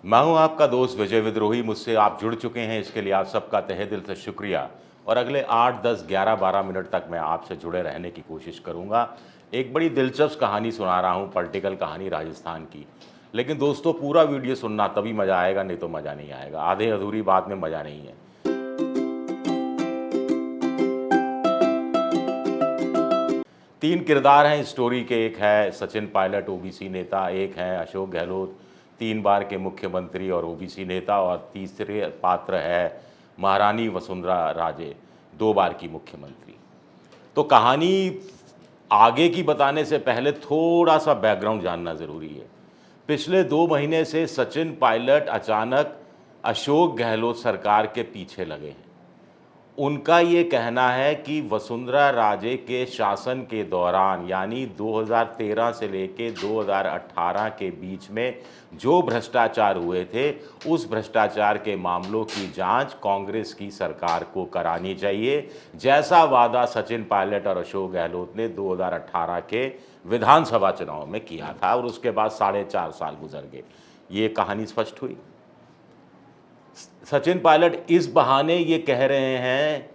मैं हूं आपका दोस्त विजय विद्रोही। मुझसे आप जुड़ चुके हैं, इसके लिए आप सबका तहे दिल से शुक्रिया। और अगले 8, 10, 11, 12 मिनट तक मैं आपसे जुड़े रहने की कोशिश करूंगा। एक बड़ी दिलचस्प कहानी सुना रहा हूं, पॉलिटिकल कहानी राजस्थान की। लेकिन दोस्तों, पूरा वीडियो सुनना, तभी मज़ा आएगा, नहीं तो मज़ा नहीं आएगा। आधे अधूरी बात में मज़ा नहीं है। 3 किरदार हैं इस स्टोरी के। एक है सचिन पायलट, ओबीसी नेता। एक हैं अशोक गहलोत, 3 बार के मुख्यमंत्री और ओबीसी नेता। और तीसरे पात्र है महारानी वसुंधरा राजे, 2 बार की मुख्यमंत्री। तो कहानी आगे की बताने से पहले थोड़ा सा बैकग्राउंड जानना ज़रूरी है। पिछले 2 महीने से सचिन पायलट अचानक अशोक गहलोत सरकार के पीछे लगे हैं। उनका ये कहना है कि वसुंधरा राजे के शासन के दौरान, यानी 2013 से लेके 2018 के बीच में जो भ्रष्टाचार हुए थे, उस भ्रष्टाचार के मामलों की जांच कांग्रेस की सरकार को करानी चाहिए, जैसा वादा सचिन पायलट और अशोक गहलोत ने 2018 के विधानसभा चुनाव में किया था। और उसके बाद 4.5 साल गुजर गए। ये कहानी स्पष्ट हुई। सचिन पायलट इस बहाने ये कह रहे हैं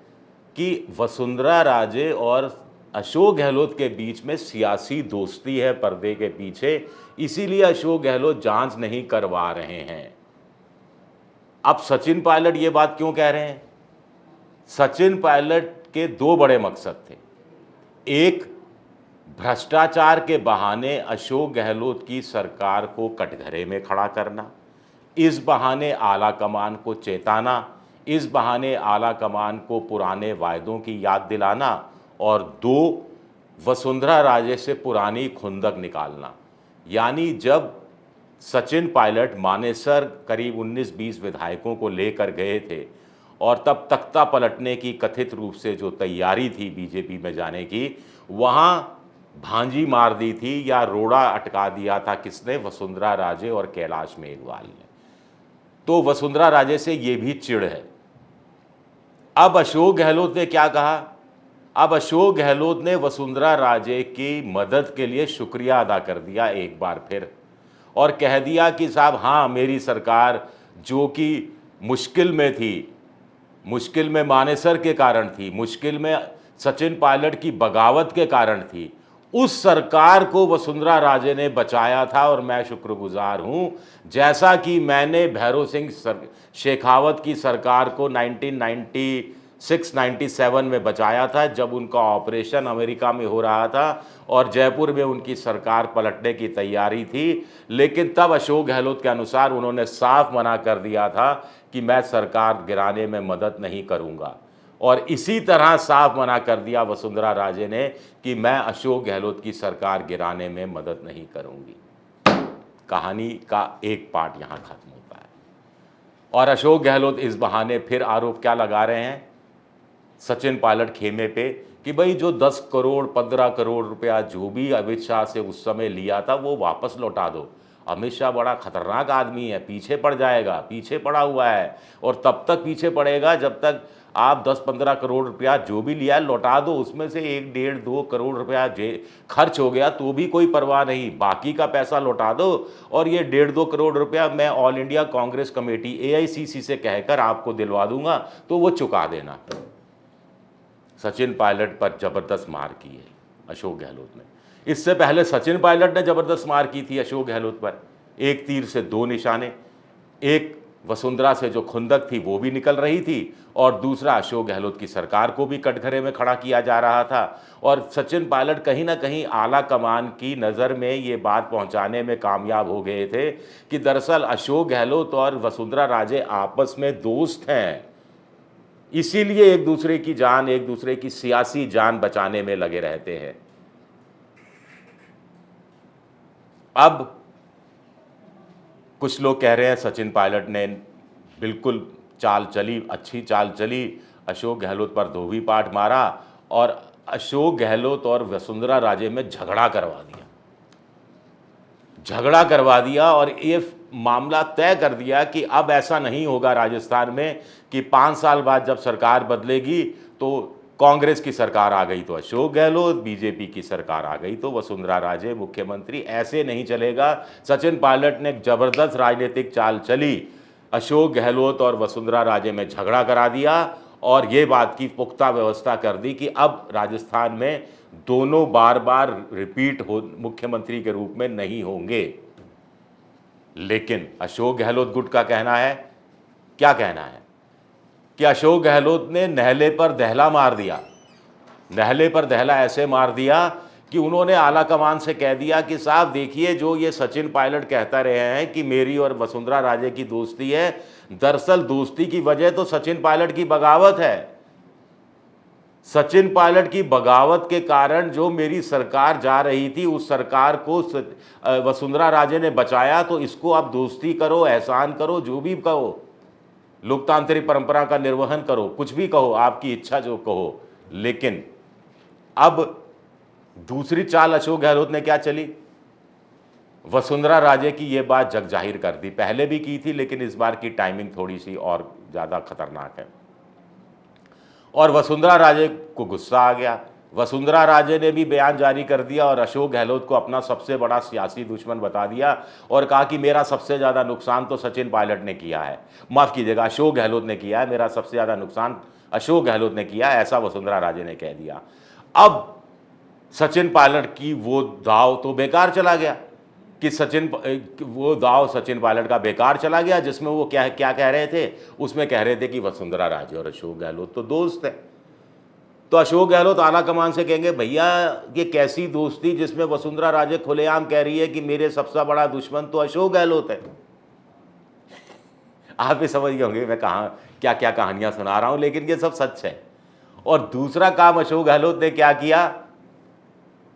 कि वसुंधरा राजे और अशोक गहलोत के बीच में सियासी दोस्ती है पर्दे के पीछे, इसीलिए अशोक गहलोत जांच नहीं करवा रहे हैं। अब सचिन पायलट ये बात क्यों कह रहे हैं? सचिन पायलट के 2 बड़े मकसद थे। एक, भ्रष्टाचार के बहाने अशोक गहलोत की सरकार को कटघरे में खड़ा करना, इस बहाने आला कमान को चेताना, इस बहाने आला कमान को पुराने वायदों की याद दिलाना। और 2, वसुंधरा राजे से पुरानी खुंदक निकालना। यानी जब सचिन पायलट मानेसर करीब 19-20 विधायकों को लेकर गए थे और तब तख्ता पलटने की कथित रूप से जो तैयारी थी बीजेपी में जाने की, वहाँ भांजी मार दी थी या रोड़ा अटका दिया था किसने? वसुंधरा राजे और कैलाश मेघवाल ने। तो वसुंधरा राजे से ये भी चिढ़ है। अब अशोक गहलोत ने क्या कहा? अब अशोक गहलोत ने वसुंधरा राजे की मदद के लिए शुक्रिया अदा कर दिया एक बार फिर, और कह दिया कि साहब हाँ, मेरी सरकार जो कि मुश्किल में थी, मुश्किल में मानेसर के कारण थी, मुश्किल में सचिन पायलट की बगावत के कारण थी, उस सरकार को वसुंधरा राजे ने बचाया था और मैं शुक्रगुजार हूं। जैसा कि मैंने भैरों सिंह शेखावत की सरकार को 1996-97 में बचाया था, जब उनका ऑपरेशन अमेरिका में हो रहा था और जयपुर में उनकी सरकार पलटने की तैयारी थी। लेकिन तब अशोक गहलोत के अनुसार उन्होंने साफ मना कर दिया था कि मैं सरकार गिराने में मदद नहीं करूंगा। और इसी तरह साफ मना कर दिया वसुंधरा राजे ने कि मैं अशोक गहलोत की सरकार गिराने में मदद नहीं करूंगी। कहानी का एक पार्ट यहां खत्म होता है। और अशोक गहलोत इस बहाने फिर आरोप क्या लगा रहे हैं सचिन पायलट खेमे पे कि भाई जो 10 करोड़ 15 करोड़ रुपया जो भी अमित शाह से उस समय लिया था वो वापस लौटा दो। अमित शाह बड़ा खतरनाक आदमी है, पीछे पड़ जाएगा, पीछे पड़ा हुआ है। और तब तक पीछे पड़ेगा जब तक आप 10-15 करोड़ रुपया जो भी लिया लौटा दो। उसमें से 1, 1.5, 2 करोड़ रुपया खर्च हो गया तो भी कोई परवाह नहीं, बाकी का पैसा लौटा दो। और ये 1.5-2 करोड़ रुपया मैं all India Congress committee AICC से कहकर आपको दिलवा दूंगा, तो वो चुका देना। सचिन पायलट पर जबरदस्त मार की है अशोक गहलोत ने। इससे पहले सचिन पायलट ने जबरदस्त मार की थी अशोक गहलोत पर। एक तीर से 2 निशाने। एक, वसुंधरा से जो खुंदक थी वो भी निकल रही थी, और दूसरा, अशोक गहलोत की सरकार को भी कटघरे में खड़ा किया जा रहा था। और सचिन पायलट कहीं ना कहीं आला कमान की नज़र में ये बात पहुंचाने में कामयाब हो गए थे कि दरअसल अशोक गहलोत और वसुंधरा राजे आपस में दोस्त हैं, इसीलिए एक दूसरे की जान, एक दूसरे की सियासी जान बचाने में लगे रहते हैं। अब कुछ लोग कह रहे हैं सचिन पायलट ने बिल्कुल चाल चली, अच्छी चाल चली, अशोक गहलोत पर धोबी पाट मारा और अशोक गहलोत और वसुंधरा राजे में झगड़ा करवा दिया। झगड़ा करवा दिया और ये मामला तय कर दिया कि अब ऐसा नहीं होगा राजस्थान में कि 5 साल बाद जब सरकार बदलेगी तो कांग्रेस की सरकार आ गई तो अशोक गहलोत, बीजेपी की सरकार आ गई तो वसुंधरा राजे मुख्यमंत्री। ऐसे नहीं चलेगा। सचिन पायलट ने एक जबरदस्त राजनीतिक चाल चली, अशोक गहलोत और वसुंधरा राजे में झगड़ा करा दिया और ये बात की पुख्ता व्यवस्था कर दी कि अब राजस्थान में दोनों बार बार रिपीट हो मुख्यमंत्री के रूप में नहीं होंगे। लेकिन अशोक गहलोत गुट का कहना है, क्या कहना है कि अशोक गहलोत ने नहले पर दहला मार दिया। नहले पर दहला ऐसे मार दिया कि उन्होंने आला कमान से कह दिया कि साहब देखिए, जो ये सचिन पायलट कहता रहे हैं कि मेरी और वसुंधरा राजे की दोस्ती है, दरअसल दोस्ती की वजह तो सचिन पायलट की बगावत है। सचिन पायलट की बगावत के कारण जो मेरी सरकार जा रही थी, उस सरकार को वसुंधरा राजे ने बचाया। तो इसको आप दोस्ती करो, एहसान करो, जो भी कहो, लोकतांत्रिक परंपरा का निर्वहन करो, कुछ भी कहो, आपकी इच्छा जो कहो। लेकिन अब दूसरी चाल अशोक गहलोत ने क्या चली, वसुंधरा राजे की ये बात जग जाहिर कर दी। पहले भी की थी, लेकिन इस बार की टाइमिंग थोड़ी सी और ज़्यादा खतरनाक है। और वसुंधरा राजे को गुस्सा आ गया। वसुंधरा राजे ने भी बयान जारी कर दिया और अशोक गहलोत को अपना सबसे बड़ा सियासी दुश्मन बता दिया और कहा कि मेरा सबसे ज़्यादा नुकसान तो सचिन पायलट ने किया है, माफ़ कीजिएगा, अशोक गहलोत ने किया है, मेरा सबसे ज़्यादा नुकसान अशोक गहलोत ने किया है, ऐसा वसुंधरा राजे ने कह दिया। अब सचिन पायलट की वो दाव तो बेकार चला गया कि वो दाव सचिन पायलट का बेकार चला गया, जिसमें वो क्या कह रहे थे, उसमें कह रहे थे कि वसुंधरा राजे और अशोक गहलोत तो दोस्त है। तो अशोक गहलोत आला कमान से कहेंगे, भैया ये कैसी दोस्ती जिसमें वसुंधरा राजे खुलेआम कह रही है कि मेरे सबसे बड़ा दुश्मन तो अशोक गहलोत है। आप भी समझ गए होंगे मैं क्या क्या कहानियां सुना रहा हूं, लेकिन ये सब सच है। और दूसरा काम अशोक गहलोत ने क्या किया,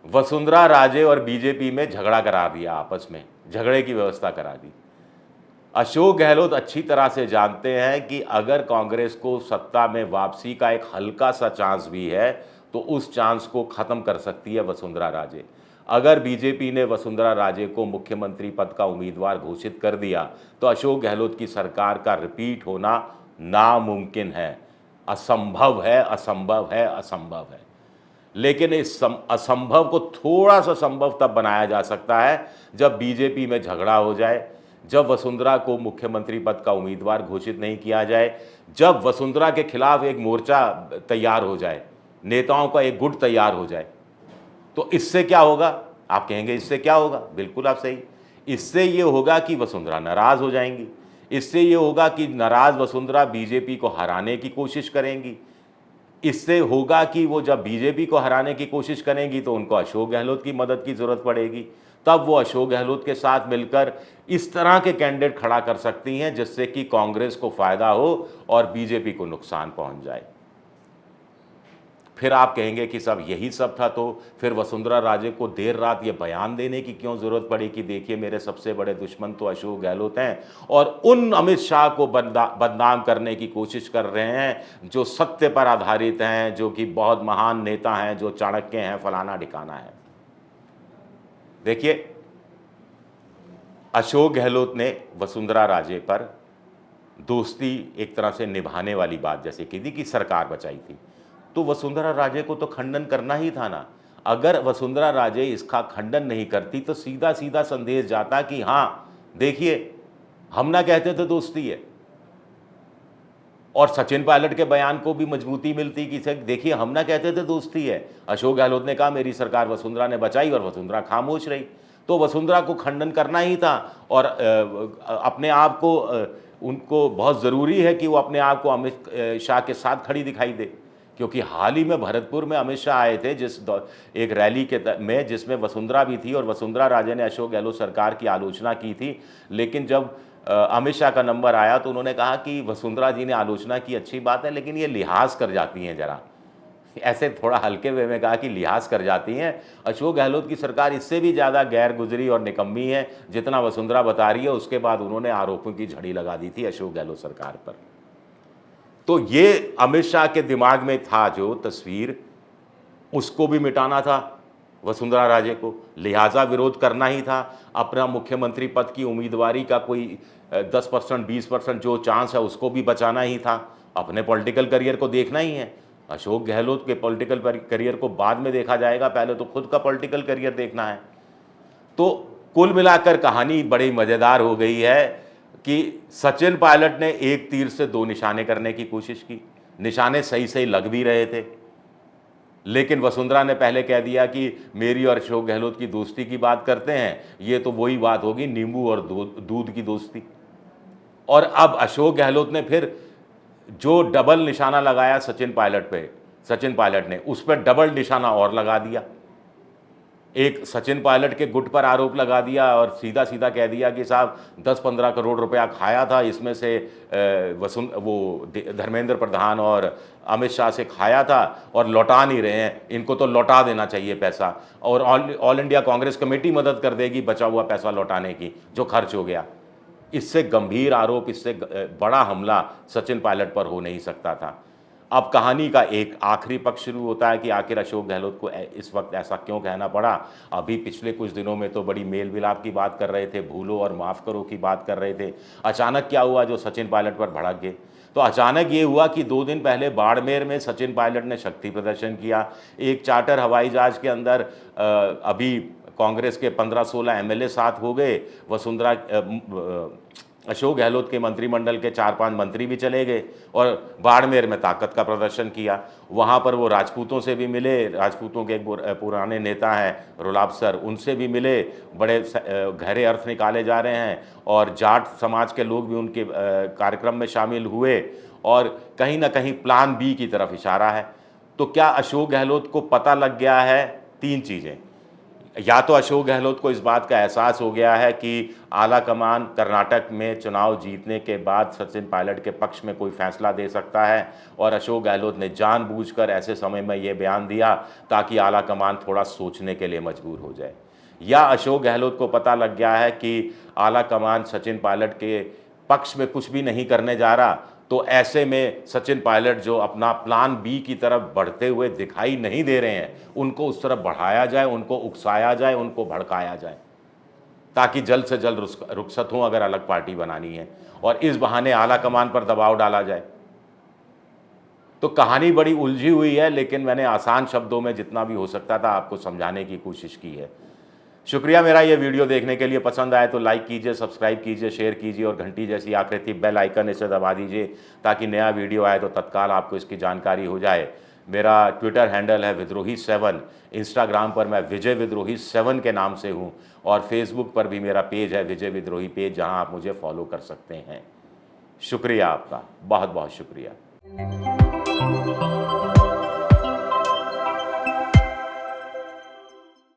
वसुंधरा राजे और बीजेपी में झगड़ा करा दिया, आपस में झगड़े की व्यवस्था करा दी। अशोक गहलोत अच्छी तरह से जानते हैं कि अगर कांग्रेस को सत्ता में वापसी का एक हल्का सा चांस भी है तो उस चांस को ख़त्म कर सकती है वसुंधरा राजे। अगर बीजेपी ने वसुंधरा राजे को मुख्यमंत्री पद का उम्मीदवार घोषित कर दिया तो अशोक गहलोत की सरकार का रिपीट होना नामुमकिन है, असंभव है, असंभव है, असंभव है। लेकिन इस असंभव को थोड़ा सा संभव तब बनाया जा सकता है जब बीजेपी में झगड़ा हो जाए, जब वसुंधरा को मुख्यमंत्री पद का उम्मीदवार घोषित नहीं किया जाए, जब वसुंधरा के खिलाफ एक मोर्चा तैयार हो जाए, नेताओं का एक गुट तैयार हो जाए। तो इससे क्या होगा, आप कहेंगे इससे क्या होगा, बिल्कुल आप सही, इससे ये होगा कि वसुंधरा नाराज हो जाएंगी। इससे ये होगा कि नाराज वसुंधरा बीजेपी को हराने की कोशिश करेंगी। इससे होगा कि वो जब बीजेपी को हराने की कोशिश करेंगी तो उनको अशोक गहलोत की मदद की ज़रूरत पड़ेगी। तब वो अशोक गहलोत के साथ मिलकर इस तरह के कैंडिडेट खड़ा कर सकती हैं जिससे कि कांग्रेस को फ़ायदा हो और बीजेपी को नुकसान पहुंच जाए। फिर आप कहेंगे कि सब यही सब था, तो फिर वसुंधरा राजे को देर रात ये बयान देने की क्यों ज़रूरत पड़ी कि देखिए मेरे सबसे बड़े दुश्मन तो अशोक गहलोत हैं और उन अमित शाह को बदनाम करने की कोशिश कर रहे हैं जो सत्य पर आधारित हैं, जो कि बहुत महान नेता हैं, जो चाणक्य हैं, फलाना ठिकाना है। देखिए, अशोक गहलोत ने वसुंधरा राजे पर दोस्ती एक तरह से निभाने वाली बात जैसे की थी कि सरकार बचाई थी, तो वसुंधरा राजे को तो खंडन करना ही था ना। अगर वसुंधरा राजे इसका खंडन नहीं करती तो सीधा सीधा संदेश जाता कि हाँ देखिए, हम ना कहते थे दोस्ती है, और सचिन पायलट के बयान को भी मजबूती मिलती कि देखिए हम ना कहते थे दोस्ती है। अशोक गहलोत ने कहा मेरी सरकार वसुंधरा ने बचाई और वसुंधरा खामोश रही, तो वसुंधरा को खंडन करना ही था। और अपने आप को उनको बहुत ज़रूरी है कि वो अपने आप को अमित शाह के साथ खड़ी दिखाई दे, क्योंकि हाल ही में भरतपुर में अमित शाह आए थे एक रैली में जिसमें वसुंधरा भी थी और वसुंधरा राजे ने अशोक गहलोत सरकार की आलोचना की थी। लेकिन जब अमित शाह का नंबर आया तो उन्होंने कहा कि वसुंधरा जी ने आलोचना की, अच्छी बात है, लेकिन ये लिहाज कर जाती हैं, ज़रा ऐसे थोड़ा हल्के वे में कहा कि लिहाज कर जाती हैं। अशोक गहलोत की सरकार इससे भी ज़्यादा गैर गुजरी और निकम्मी है जितना वसुंधरा बता रही है। उसके बाद उन्होंने आरोपों की झड़ी लगा दी थी अशोक गहलोत सरकार पर। तो ये अमित शाह के दिमाग में था जो तस्वीर, उसको भी मिटाना था वसुंधरा राजे को, लिहाजा विरोध करना ही था। अपना मुख्यमंत्री पद की उम्मीदवारी का कोई 10% 20% जो चांस है उसको भी बचाना ही था, अपने पॉलिटिकल करियर को देखना ही है। अशोक गहलोत के पॉलिटिकल करियर को बाद में देखा जाएगा, पहले तो खुद का पॉलिटिकल करियर देखना है। तो कुल मिलाकर कहानी बड़ी मज़ेदार हो गई है कि सचिन पायलट ने एक तीर से दो निशाने करने की कोशिश की। निशाने सही सही लग भी रहे थे, लेकिन वसुंधरा ने पहले कह दिया कि मेरी और अशोक गहलोत की दोस्ती की बात करते हैं, ये तो वही बात होगी नींबू और दूध की दोस्ती। और अब अशोक गहलोत ने फिर जो डबल निशाना लगाया सचिन पायलट ने उस पर डबल निशाना और लगा दिया। एक सचिन पायलट के गुट पर आरोप लगा दिया और सीधा सीधा कह दिया कि साहब 10-15 करोड़ रुपया खाया था, इसमें से धर्मेंद्र प्रधान और अमित शाह से खाया था और लौटा नहीं रहे हैं, इनको तो लौटा देना चाहिए पैसा, और ऑल इंडिया कांग्रेस कमेटी मदद कर देगी बचा हुआ पैसा लौटाने की जो खर्च हो गया। इससे गंभीर आरोप, इससे बड़ा हमला सचिन पायलट पर हो नहीं सकता था। अब कहानी का एक आखिरी पक्ष शुरू होता है कि आखिर अशोक गहलोत को इस वक्त ऐसा क्यों कहना पड़ा। अभी पिछले कुछ दिनों में तो बड़ी मेल मिलाप की बात कर रहे थे, भूलो और माफ़ करो की बात कर रहे थे। अचानक क्या हुआ जो सचिन पायलट पर भड़क गए? तो अचानक ये हुआ कि 2 दिन पहले बाड़मेर में सचिन पायलट ने शक्ति प्रदर्शन किया। एक चार्टर हवाई जहाज के अंदर अभी कांग्रेस के 15-16 एमएलए साथ हो गए। वसुंधरा अशोक गहलोत के मंत्रिमंडल के 4-5 मंत्री भी चले गए और बाड़मेर में ताकत का प्रदर्शन किया। वहाँ पर वो राजपूतों से भी मिले, राजपूतों के एक पुराने नेता हैं रुलाब सर, उनसे भी मिले। बड़े गहरे अर्थ निकाले जा रहे हैं और जाट समाज के लोग भी उनके कार्यक्रम में शामिल हुए और कहीं ना कहीं प्लान बी की तरफ इशारा है। तो क्या अशोक गहलोत को पता लग गया है 3 चीज़ें? या तो अशोक गहलोत को इस बात का एहसास हो गया है कि आला कमान कर्नाटक में चुनाव जीतने के बाद सचिन पायलट के पक्ष में कोई फैसला दे सकता है और अशोक गहलोत ने जानबूझकर ऐसे समय में ये बयान दिया ताकि आला कमान थोड़ा सोचने के लिए मजबूर हो जाए। या अशोक गहलोत को पता लग गया है कि आला कमान सचिन पायलट के पक्ष में कुछ भी नहीं करने जा रहा, तो ऐसे में सचिन पायलट जो अपना प्लान बी की तरफ बढ़ते हुए दिखाई नहीं दे रहे हैं, उनको उस तरफ बढ़ाया जाए, उनको उकसाया जाए, उनको भड़काया जाए, ताकि जल्द से जल्द रुखसत हों अगर अलग पार्टी बनानी है, और इस बहाने आला कमान पर दबाव डाला जाए। तो कहानी बड़ी उलझी हुई है, लेकिन मैंने आसान शब्दों में जितना भी हो सकता था आपको समझाने की कोशिश की है। शुक्रिया मेरा ये वीडियो देखने के लिए। पसंद आए तो लाइक कीजिए, सब्सक्राइब कीजिए, शेयर कीजिए और घंटी जैसी आकृति बेल आइकन इसे दबा दीजिए ताकि नया वीडियो आए तो तत्काल आपको इसकी जानकारी हो जाए। मेरा ट्विटर हैंडल है विद्रोही7, इंस्टाग्राम पर मैं विजय विद्रोही 7 के नाम से हूँ और फेसबुक पर भी मेरा पेज है विजय विद्रोही पेज, जहाँ आप मुझे फॉलो कर सकते हैं। शुक्रिया आपका, बहुत बहुत शुक्रिया।